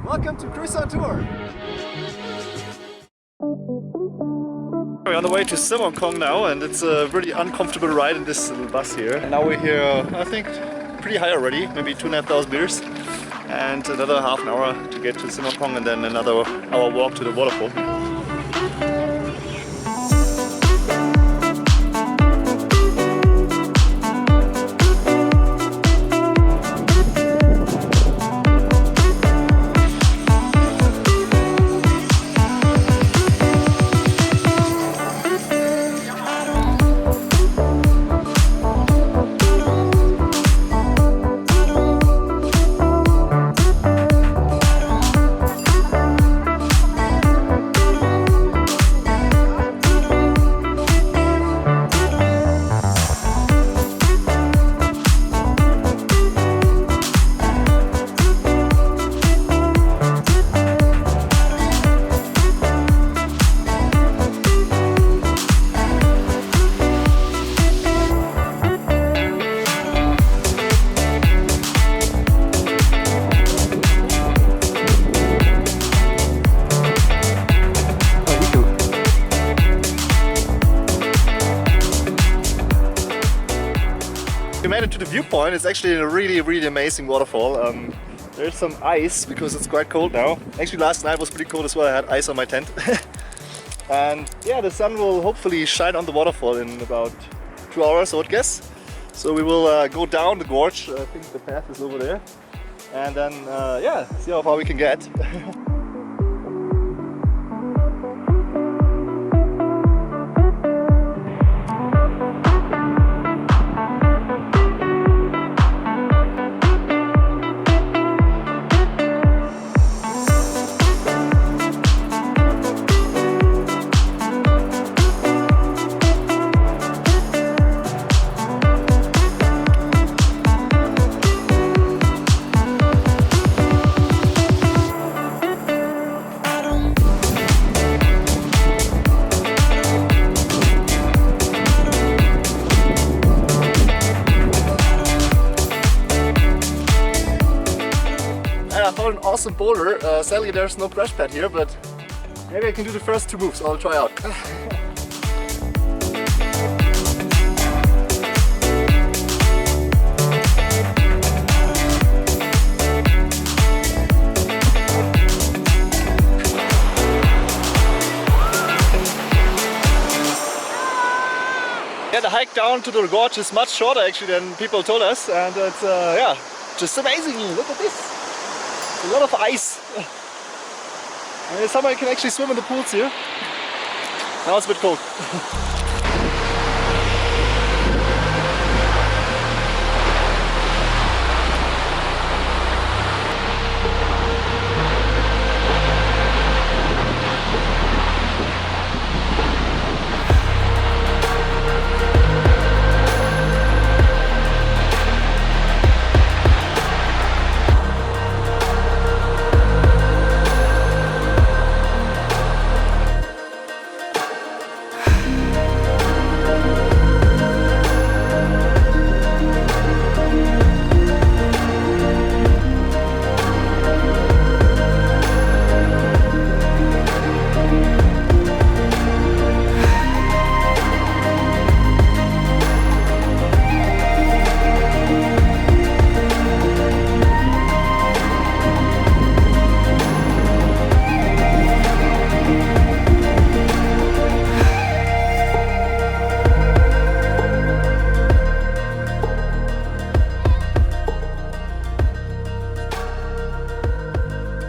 Welcome to chrisontour. We're on the way to Semonkong now, and it's a really uncomfortable ride in this little bus here. And now we're here, I think, pretty high already, maybe 2,500 meters. And another half an hour to get to Semonkong, and then another hour walk to the waterfall. We made it to the viewpoint. It's actually a really amazing waterfall. There's some ice because it's quite cold now. Actually last night was pretty cold as well. I had ice on my tent. And yeah, the sun will hopefully shine on the waterfall in about 2 hours, I would guess. So we will go down the gorge. I think the path is over there. And then yeah, see how far we can get. I found an awesome boulder. Sadly there's no crash pad here, but maybe I can do the first 2 moves. I'll try out. Yeah, the hike down to the gorge is much shorter actually than people told us, and it's yeah, just amazing. Look at this. A lot of ice. And in summer you can actually swim in the pools here. Now it's a bit cold.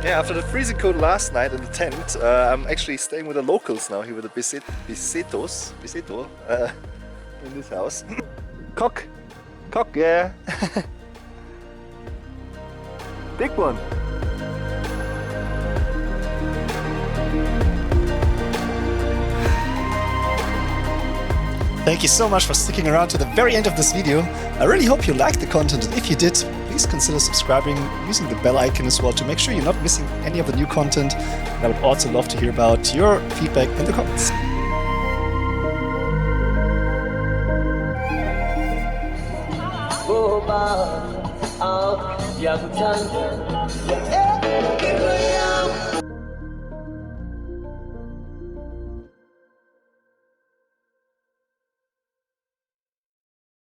Yeah, after the freezing cold last night in the tent, I'm actually staying with the locals now here with the Biseto in this house. Cock, yeah. Big one. Thank you so much for sticking around to the very end of this video. I really hope you liked the content, and if you did, please consider subscribing using the bell icon as well to make sure you're not missing any of the new content. And I would also love to hear about your feedback in the comments. Oh,